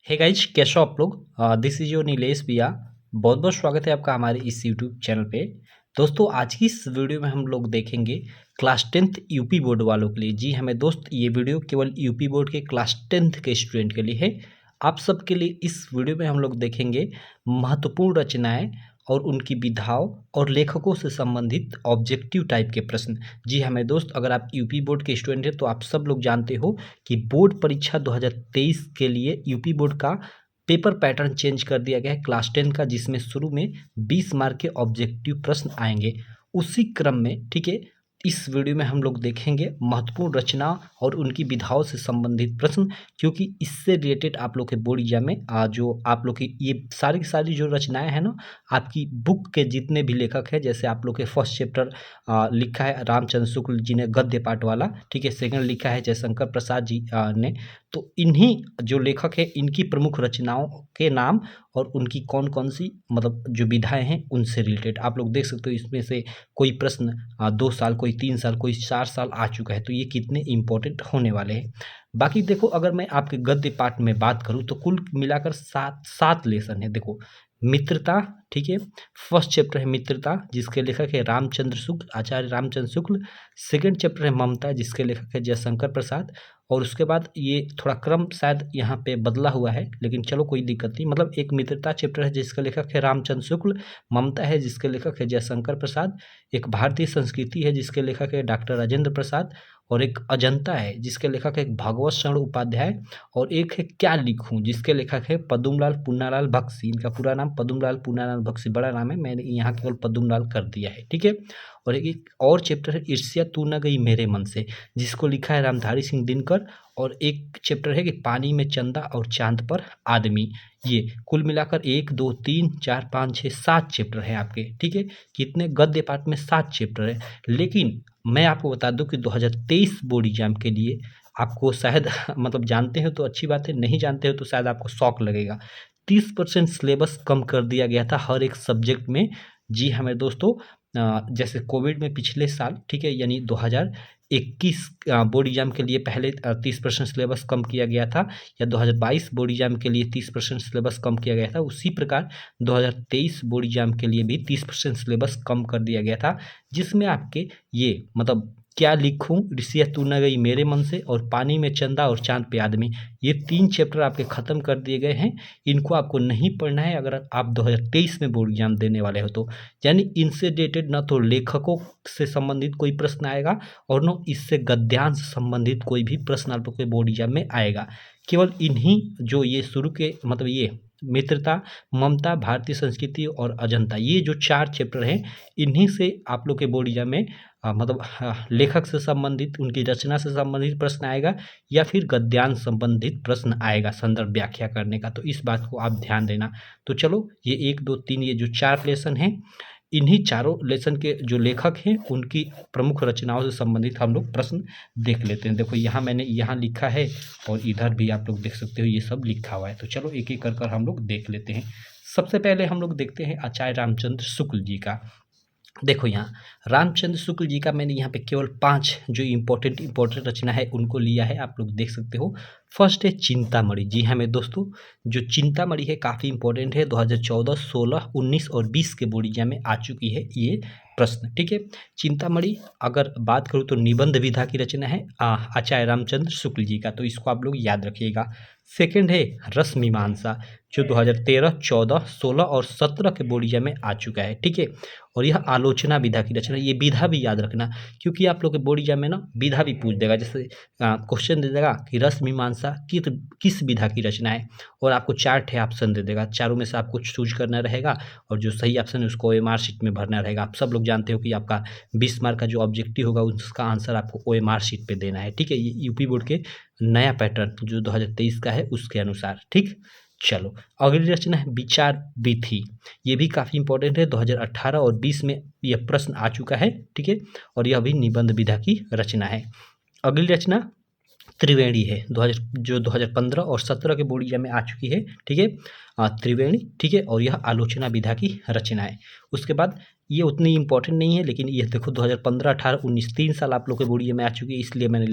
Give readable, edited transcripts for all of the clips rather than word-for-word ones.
Hey guys, कैसे हो आप लोग। दिस इज योर नीलेश भैया। बहुत बहुत स्वागत है आपका हमारे इस यूट्यूब चैनल पे। दोस्तों, आज की इस वीडियो में हम लोग देखेंगे क्लास 10th यूपी बोर्ड वालों के लिए। जी हमें दोस्त, ये वीडियो केवल यूपी बोर्ड के क्लास 10th के स्टूडेंट के लिए है। आप सबके लिए इस वीडियो में हम लोग देखेंगे महत्वपूर्ण रचनाएं और उनकी विधाओं और लेखकों से संबंधित ऑब्जेक्टिव टाइप के प्रश्न। जी हमें दोस्त, अगर आप यूपी बोर्ड के स्टूडेंट हैं तो आप सब लोग जानते हो कि बोर्ड परीक्षा 2023 के लिए यूपी बोर्ड का पेपर पैटर्न चेंज कर दिया गया है क्लास 10 का, जिसमें शुरू में 20 मार्क के ऑब्जेक्टिव प्रश्न आएंगे। उसी क्रम में ठीक है, इस वीडियो में हम लोग देखेंगे महत्वपूर्ण रचना और उनकी विधाओं से संबंधित प्रश्न, क्योंकि इससे रिलेटेड आप लोग के बोर्ड एग्जाम में जो आप लोग की ये सारी की सारी जो रचनाएं हैं ना, आपकी बुक के जितने भी लेखक हैं, जैसे आप लोग के फर्स्ट चैप्टर लिखा है रामचंद्र शुक्ल जी ने गद्य पाठ वाला, ठीक है। सेकंड लिखा है जयशंकर प्रसाद जी ने। तो इन्हीं जो लेखक है, इनकी प्रमुख रचनाओं के नाम और उनकी कौन कौन सी मतलब जो विधाएं हैं उनसे रिलेटेड आप लोग देख सकते हो। इसमें से कोई प्रश्न 2 साल, कोई 3 साल, कोई 4 साल आ चुका है, तो ये कितने इंपॉर्टेंट होने वाले हैं। बाकी देखो, अगर मैं आपके गद्य पाठ में बात करूँ तो कुल मिलाकर 7 लेसन है। देखो, मित्रता, ठीक है। फर्स्ट चैप्टर है मित्रता, जिसके लेखक है रामचंद्र शुक्ल, आचार्य रामचंद्र शुक्ल। सेकंड चैप्टर है ममता, जिसके लेखक है जयशंकर प्रसाद। और उसके बाद ये थोड़ा क्रम शायद यहाँ पे बदला हुआ है, लेकिन चलो कोई दिक्कत नहीं। मतलब एक मित्रता चैप्टर है जिसका लेखक है रामचंद्र शुक्ल, ममता है जिसके लेखक है जयशंकर प्रसाद, एक भारतीय संस्कृति है जिसके लेखक है डॉक्टर राजेंद्र प्रसाद, और एक अजंता है जिसके लेखक है भागवत शरण उपाध्याय, और एक है क्या लिखूं जिसके लेखक है पद्मलाल पूनालाल बख्शी। इनका पूरा नाम पद्मलाल पूनालाल बख्शी, बड़ा नाम है, मैंने यहाँ केवल पद्मलाल कर दिया है, ठीक है। और एक और चैप्टर है ईर्ष्या तू न गई मेरे मन से, जिसको लिखा है रामधारी सिंह दिनकर। और एक चैप्टर है कि पानी में चंदा और चांद पर आदमी। ये कुल मिलाकर 1 2 3 4 5 6 7 चैप्टर हैं आपके, ठीक है। कितने गद्य पाठ में 7 चैप्टर है। लेकिन मैं आपको बता दूं कि 2023 बोर्ड एग्जाम के लिए आपको शायद मतलब जानते हो तो अच्छी बात है, नहीं जानते हो तो शायद आपको शौक लगेगा। 30% सिलेबस कम कर दिया गया था हर एक सब्जेक्ट में। जी हमें दोस्तों, जैसे कोविड में पिछले साल, ठीक है, यानी 2021 बोर्ड एग्जाम के लिए पहले 30% सिलेबस कम किया गया था, या 2022 बोर्ड एग्जाम के लिए 30% सिलेबस कम किया गया था, उसी प्रकार 2023 बोर्ड एग्जाम के लिए भी 30% सिलेबस कम कर दिया गया था, जिसमें आपके ये मतलब क्या लिखूं, ऋषिया तू न गई मेरे मन से, और पानी में चंदा और चांद पे आदमी, ये 3 चैप्टर आपके ख़त्म कर दिए गए हैं। इनको आपको नहीं पढ़ना है अगर आप 2023 में बोर्ड एग्जाम देने वाले हो तो। यानी इनसे रिलेटेड न तो लेखकों से संबंधित कोई प्रश्न आएगा और न इससे गद्यांश से संबंधित कोई भी प्रश्न आप लोग के बोर्ड एग्जाम में आएगा। केवल इन्हीं जो ये शुरू के मतलब ये मित्रता, ममता, भारतीय संस्कृति और अजंता, ये जो 4 चैप्टर हैं, इन्हीं से आप लोग के बोर्ड एग्जाम में मतलब लेखक से संबंधित, उनकी रचना से संबंधित प्रश्न आएगा, या फिर गद्यांश संबंधित प्रश्न आएगा संदर्भ व्याख्या करने का। तो इस बात को आप ध्यान देना। तो चलो, ये 1 2 3 ये जो 4 लेसन हैं, इन्हीं चारों लेसन के जो लेखक हैं उनकी प्रमुख रचनाओं से संबंधित हम लोग प्रश्न देख लेते हैं। देखो, यहाँ मैंने यहाँ लिखा है और इधर भी आप लोग देख सकते हो, ये सब लिखा हुआ है। तो चलो एक एक कर हम लोग देख लेते हैं। सबसे पहले हम लोग देखते हैं आचार्य रामचंद्र शुक्ल जी का। देखो, यहाँ रामचंद्र शुक्ल जी का मैंने यहाँ पे केवल 5 जो इम्पोर्टेंट रचना है उनको लिया है, आप लोग देख सकते हो। फर्स्ट है चिंतामणि। जी हाँ मेरे दोस्तों, जो चिंतामणि है काफ़ी इंपॉर्टेंट है, 2014, 16, 19 और 20 के बोर्ड एग्जाम में आ चुकी है ये प्रश्न, ठीक है। चिंतामणि अगर बात करूँ तो निबंध विधा की रचना है आचार्य रामचंद्र शुक्ल जी का, तो इसको आप लोग याद रखिएगा। सेकंड है रस मीमांसा, जो 2013, 14, 16 और 17 के बोर्ड एग्जाम में आ चुका है, ठीक है। और यह आलोचना विधा की रचना, ये विधा भी याद रखना, क्योंकि आप लोग के बोर्ड एग्जाम में ना विधा भी पूछ देगा। जैसे क्वेश्चन दे देगा कि रस मीमांसा किस विधा की रचना है, और आपको 4 ठे ऑप्शन दे देगा, चारों में से आपको चूज करना रहेगा, और जो सही ऑप्शन है उसको OMR शीट में भरना रहेगा। आप सब लोग जानते हो कि आपका 20 मार्क का जो ऑब्जेक्टिव होगा उसका आंसर आपको OMR शीट पे देना है, ठीक है। ये यूपी बोर्ड के नया पैटर्न जो 2023 का है उसके अनुसार, ठीक। चलो, अगली रचना है विचार विधि। ये भी काफ़ी इंपॉर्टेंट है, 2018 और 20 में यह प्रश्न आ चुका है, ठीक है। और यह भी निबंध विधा की रचना है। अगली रचना त्रिवेणी है, 2015 और 17 के बोर्ड एग्जाम में आ चुकी है, ठीक है। त्रिवेणी, ठीक है, और यह आलोचना विधा की रचना है। उसके बाद ये उतनी इम्पोर्टेंट नहीं है, लेकिन ये देखो 2015, 18, 19 3 साल आप लोग के बोर्ड में आ चुकी है, इसलिए मैंने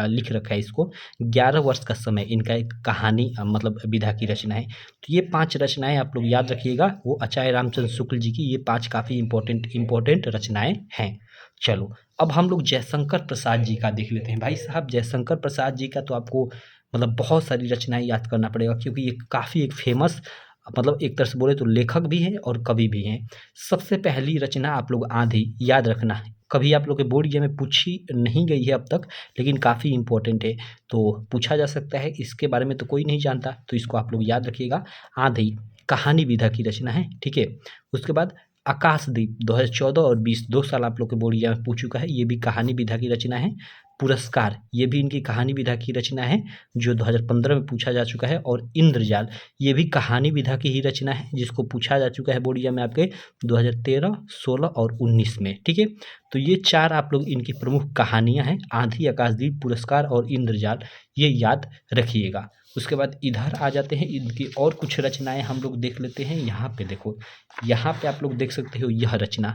लिख रखा है इसको। 11 वर्ष का समय इनका एक कहानी मतलब विधा की रचना है। तो ये 5 रचनाएं आप लोग याद रखिएगा, वो आचार्य रामचंद्र शुक्ल जी की ये 5 काफ़ी इम्पोर्टेंट रचनाएं हैं। चलो अब हम लोग जयशंकर प्रसाद जी का देख लेते हैं। भाई साहब जयशंकर प्रसाद जी का तो आपको मतलब बहुत सारी रचनाएं याद करना पड़ेगा, क्योंकि ये काफ़ी एक फेमस मतलब एक तरह से बोले तो लेखक भी हैं और कवि भी हैं। सबसे पहली रचना आप लोग आंधी याद रखना है, कभी आप लोग के बोर्ड एग्जाम में पूछी नहीं गई है अब तक, लेकिन काफ़ी इंपॉर्टेंट है, तो पूछा जा सकता है। इसके बारे में तो कोई नहीं जानता, तो इसको आप लोग याद रखिएगा। आंधी कहानी विधा की रचना है, ठीक है। उसके बाद आकाशदीप 2014 और 20 2 साल आप लोग के बोर्ड एग्जाम में पूछ चुका है, ये भी कहानी विधा की रचना है। पुरस्कार ये भी इनकी कहानी विधा की रचना है, जो 2015 में पूछा जा चुका है। और इंद्रजाल ये भी कहानी विधा की ही रचना है, जिसको पूछा जा चुका है बोर्ड एग्जाम में आपके 2013, 16 और 19 में, ठीक है। तो ये 4 आप लोग इनकी प्रमुख कहानियां हैं, आंधी, आकाशदीप, पुरस्कार और इंद्रजाल, ये याद रखिएगा। उसके बाद इधर आ जाते हैं, इनकी और कुछ रचनाएं हम लोग देख लेते हैं। यहाँ पे देखो, यहाँ पे आप लोग देख सकते हो यह रचना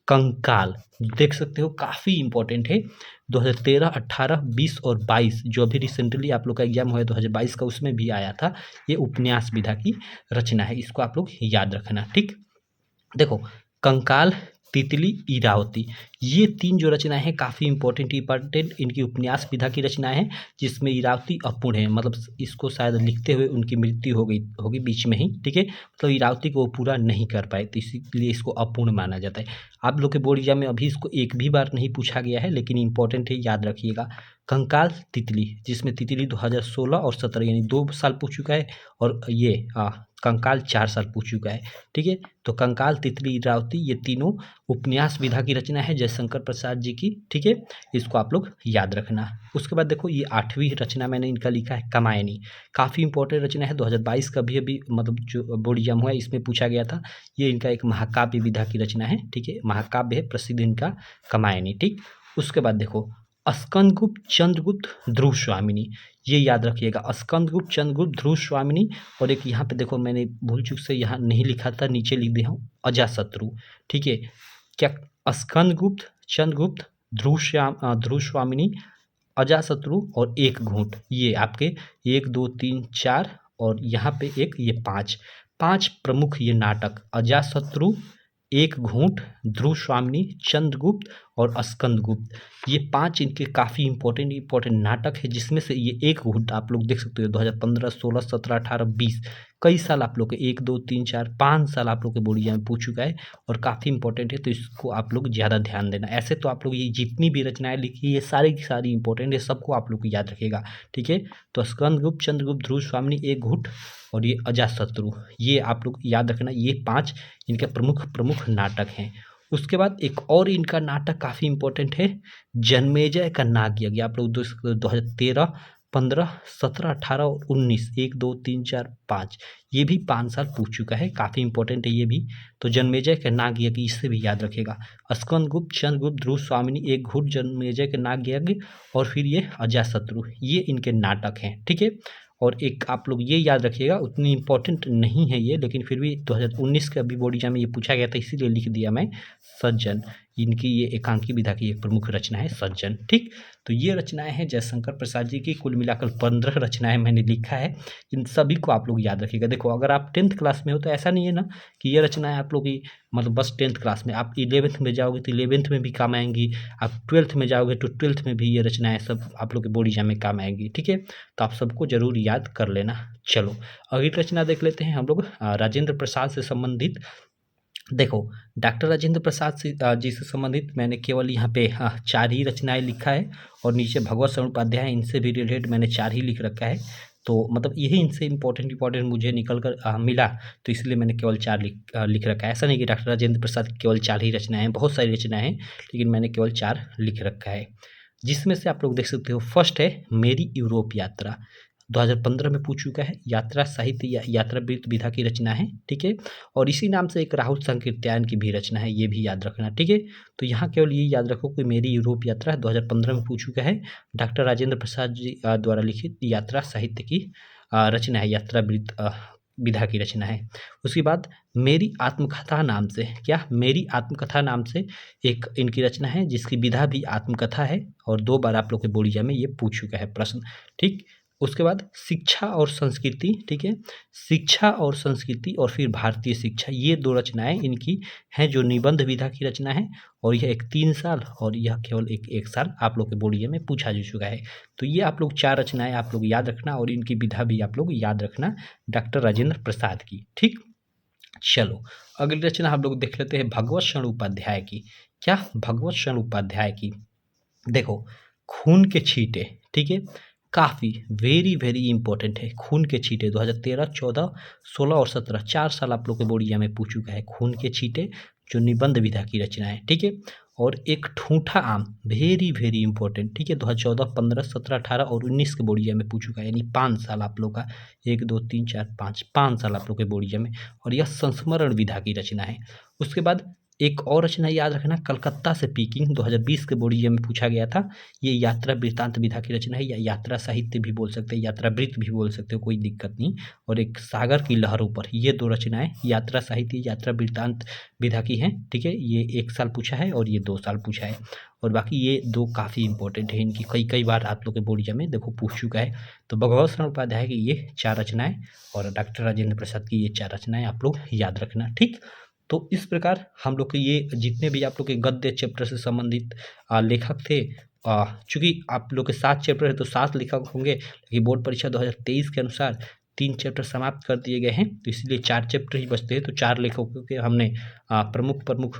कंकाल, देख सकते हो काफ़ी इंपॉर्टेंट है। 2013, 18, 20 और 22 जो अभी रिसेंटली आप लोग का एग्जाम हुआ है 2022 का, उसमें भी आया था। ये उपन्यास विधा की रचना है, इसको आप लोग याद रखना, ठीक। देखो कंकाल, तितली, इरावती, ये 3 जो रचनाएं हैं काफ़ी इंपॉर्टेंट इनकी उपन्यास विधा की रचनाएं हैं, जिसमें इरावती अपूर्ण है, मतलब इसको शायद लिखते हुए उनकी मृत्यु हो गई होगी बीच में ही, ठीक है। मतलब इरावती को वो पूरा नहीं कर पाए, तो इसीलिए इसको अपूर्ण माना जाता है। आप लोग के बोर्ड एग्जाम में अभी इसको एक भी बार नहीं पूछा गया है, लेकिन इंपॉर्टेंट है, याद रखिएगा। कंकाल, तितली, जिसमें तितली 2016 और 17 यानी 2 साल पूछ चुका है, और ये कंकाल 4 साल पूछ चुका है, ठीक है। तो कंकाल, तितली, इरावती ये तीनों उपन्यास विधा की रचना है जयशंकर प्रसाद जी की, ठीक है। इसको आप लोग याद रखना। उसके बाद देखो ये 8वीं रचना मैंने इनका लिखा है कामायनी, काफ़ी इंपॉर्टेंट रचना है, 2022 का भी अभी मतलब जो बोर्ड एग्जाम हुआ है इसमें पूछा गया था। ये इनका एक महाकाव्य विधा की रचना है, ठीक है, महाकाव्य है प्रसिद्ध इनका कामायनी, ठीक। उसके बाद देखो स्कंदगुप्त, चंद्रगुप्त, ध्रुव स्वामिनी, ये याद रखिएगा, स्कंदगुप्त, चंद्रगुप्त, ध्रुव स्वामिनी। और एक यहाँ पे देखो मैंने भूल चूक से यहाँ नहीं लिखा था, नीचे लिख दिया हूँ, अजाशत्रु, ठीक है। क्या स्कंदगुप्त, चंद्रगुप्त, ध्रुव स्वामिनी, अजाशत्रु और एक घूंट, ये आपके 1, 2, 3, 4 और यहाँ पे एक, ये 5 प्रमुख ये नाटक, अजाशत्रु, एक घूंट, ध्रुव स्वामिनी, चंद्रगुप्त और स्कंदगुप्त, ये 5 इनके काफ़ी इंपॉर्टेंट नाटक है, जिसमें से ये एक घूंट आप लोग देख सकते हो 2015, 16, 17, 18, 20 कई साल आप लोग के 1, 2, 3, 4, 5 साल आप लोग के बोर्ड एग्जाम में पूछ चुका है और काफ़ी इंपॉर्टेंट है, तो इसको आप लोग ज़्यादा ध्यान देना। ऐसे तो आप लोग ये जितनी भी रचनाएं लिखी ये सारी की सारी इंपॉर्टेंट है, सबको आप लोग को याद रखेगा, ठीक है। तो स्कंदगुप्त, चंद्रगुप्त, ध्रुव स्वामिनी, एक घूंट और ये अजाशत्रु, ये आप लोग याद रखना, ये 5 इनके प्रमुख नाटक हैं। उसके बाद एक और इनका नाटक काफ़ी इंपॉर्टेंट है, जन्मेजय का नागयज्ञ, आप लोग 2013, 15, 17, 18 और 19, 1, 2, 3, 4, 5, ये भी 5 साल पूछ चुका है, काफ़ी इंपॉर्टेंट है ये भी। तो जन्मेजय के नागयज्ञ इससे भी याद रखेगा, स्कंदगुप्त, चंद्रगुप्त, ध्रुव स्वामिनी, एक घूंट, जन्मेजय के नागयज्ञ और फिर ये अजाशत्रु, ये इनके नाटक हैं, ठीक है। और एक आप लोग ये याद रखिएगा, उतनी इंपॉर्टेंट नहीं है ये, लेकिन फिर भी 2019 के अभी बोर्ड एग्जाम में ये पूछा गया था, इसीलिए लिख दिया मैं, सज्जन, इनकी ये एकांकी विधा की एक प्रमुख रचना है सज्जन, ठीक। तो ये रचनाएं हैं जयशंकर प्रसाद जी की, कुल मिलाकर 15 रचनाएं मैंने लिखा है, इन सभी को आप लोग याद रखिएगा। देखो अगर आप 10th क्लास में हो तो ऐसा नहीं है ना कि ये रचनाएं आप लोग की मतलब बस 10th क्लास में, आप 11th में जाओगे तो 11th में भी काम आएंगी, आप 12th में जाओगे तो 12th में भी ये रचनाएं सब आप लोग के बोर्ड एग्जाम में काम आएंगी, ठीक है। तो आप सबको जरूर याद कर लेना। चलो अगली रचना देख लेते हैं हम लोग, राजेंद्र प्रसाद से संबंधित। देखो डॉक्टर राजेंद्र प्रसाद जी से संबंधित मैंने केवल यहाँ पे 4 ही रचनाएं लिखा है, और नीचे भगवत शरण उपाध्याय, इनसे भी रिलेटेड मैंने 4 ही लिख रखा है। तो मतलब यही इनसे इंपॉर्टेंट मुझे निकल कर मिला, तो इसलिए मैंने केवल 4 लिख रखा है। ऐसा नहीं कि डॉक्टर राजेंद्र प्रसाद की केवल 4 ही रचनाएं हैं, बहुत सारी रचनाएं हैं, लेकिन मैंने केवल 4 लिख रखा है। जिसमें से आप लोग देख सकते हो फर्स्ट है मेरी यूरोप यात्रा, 2015 में पूछ चुका है, यात्रा साहित्य या यात्रा वृत्त विधा की रचना है, ठीक है। और इसी नाम से एक राहुल संकीर्त्यायन की भी रचना है, ये भी याद रखना, ठीक है। तो यहाँ केवल ये याद रखो कि मेरी यूरोप यात्रा 2015 में पूछ चुका है, डॉक्टर राजेंद्र प्रसाद जी द्वारा लिखित यात्रा साहित्य की रचना है, यात्रा वृत्त विधा की रचना है। उसके बाद मेरी आत्मकथा नाम से, क्या मेरी आत्मकथा नाम से एक इनकी रचना है जिसकी विधा भी आत्मकथा है, और 2 बार आप लोग के बोर्ड एग्जाम में ये पूछ चुका है प्रश्न, ठीक। उसके बाद शिक्षा और संस्कृति, ठीक है, शिक्षा और संस्कृति और फिर भारतीय शिक्षा, ये 2 रचनाएँ इनकी हैं जो निबंध विधा की रचना है, और यह एक 3 साल और यह केवल 1 साल आप लोग के बोर्ड एग्जाम में पूछा जा चुका है। तो ये आप लोग 4 रचनाएँ आप लोग याद रखना, और इनकी विधा भी आप लोग याद रखना डॉक्टर राजेंद्र प्रसाद की, ठीक। चलो अगली रचना हम लोग देख लेते हैं भगवत शरण उपाध्याय की। क्या? भगवत शरण उपाध्याय की। देखो, खून के छींटे, ठीक है, काफ़ी वेरी वेरी इंपॉर्टेंट है। खून के छींटे 2013, 14, 16 और 17 4 साल आप लोग के बोर्ड एग्जाम में पूछ चुका है। खून के छींटे जो निबंध विधा की रचना है, ठीक है। और एक ठूठा आम, वेरी वेरी इंपॉर्टेंट, ठीक है, 2014, 15, 17, 18 और 19 के बोर्ड एग्जाम में पूछ चुका है, यानी 5 साल आप लोग का, 1, 2, 3, 4, 5 साल आप लोग के बोर्ड एग्जाम में, और यह संस्मरण विधा की रचना है। उसके बाद एक और रचना याद रखना, कलकत्ता से पीकिंग, 2020 के बोर्ड एग्जाम में पूछा गया था। ये यात्रा वृत्तांत विधा की रचना है, या यात्रा साहित्य भी बोल सकते हैं, यात्रा वृत्त भी बोल सकते हो, कोई दिक्कत नहीं। और एक सागर की लहरों पर, ये 2 रचनाएं यात्रा साहित्य यात्रा वृत्तांत विधा की हैं, ठीक है। ये 1 साल पूछा है और ये 2 साल पूछा है, और बाकी ये 2 काफ़ी इंपॉर्टेंट है, इनकी कई कई बार आप लोग के बोर्ड एग्जाम में देखो पूछ चुका है। तो भगवत शरण उपाध्याय की ये 4 रचनाएं और डॉक्टर राजेंद्र प्रसाद की ये 4 रचनाएं आप लोग याद रखना, ठीक। तो इस प्रकार हम लोग के ये जितने भी आप लोग के गद्य चैप्टर से संबंधित लेखक थे, चूँकि आप लोग के 7 चैप्टर है तो 7 लेखक होंगे, लेकिन बोर्ड परीक्षा 2023 के अनुसार 3 चैप्टर समाप्त कर दिए गए हैं, तो इसलिए 4 चैप्टर ही बचते हैं। तो 4 लेखकों के हमने प्रमुख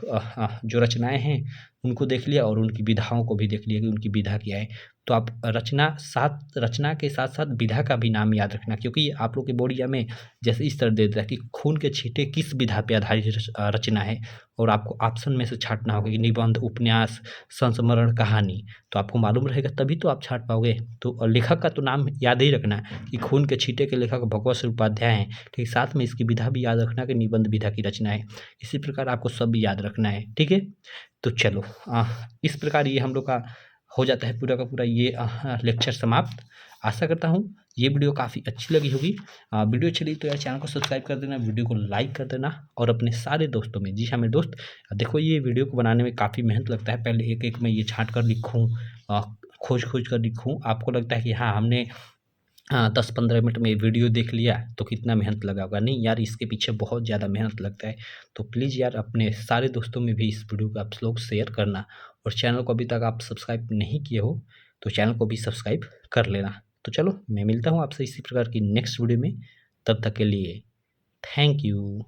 जो रचनाएँ हैं उनको देख लिया, और उनकी विधाओं को भी देख लिया कि उनकी विधा क्या है। तो आप रचना के साथ-साथ विधा का भी नाम याद रखना, क्योंकि आप लोग के बोर्ड एग्जाम में जैसे इस तरह दे देता है कि खून के छींटे किस विधा पे आधारित रचना है, और आपको ऑप्शन में से छाँटना होगा कि निबंध, उपन्यास, संस्मरण, कहानी। तो आपको मालूम रहेगा तभी तो आप छाँट पाओगे। तो लेखक का तो नाम याद ही रखना कि खून के छींटे के लेखक भगवत शरण उपाध्याय हैं, ठीक। साथ में इसकी विधा भी याद रखना कि निबंध विधा की रचना है। इसी प्रकार आपको सब भी याद रखना है, ठीक है। तो चलो इस प्रकार ये हम लोग का हो जाता है पूरा का पूरा ये लेक्चर समाप्त। आशा करता हूँ ये वीडियो काफ़ी अच्छी लगी होगी। वीडियो अच्छी लगी तो यार चैनल को सब्सक्राइब कर देना, वीडियो को लाइक कर देना, और अपने सारे दोस्तों में, जी हाँ मेरे दोस्त, देखो ये वीडियो को बनाने में काफ़ी मेहनत लगता है। पहले एक एक मैं ये छाँट कर लिखूँ, खोज खोज कर लिखूँ। आपको लगता है कि हाँ हमने 10-15 मिनट में वीडियो देख लिया तो कितना मेहनत लगा होगा। नहीं यार, इसके पीछे बहुत ज़्यादा मेहनत लगता है। तो प्लीज़ यार अपने सारे दोस्तों में भी इस वीडियो को आप लोग शेयर करना, और चैनल को अभी तक आप सब्सक्राइब नहीं किए हो तो चैनल को भी सब्सक्राइब कर लेना। तो चलो मैं मिलता हूँ आपसे इसी प्रकार की नेक्स्ट वीडियो में, तब तक के लिए थैंक यू।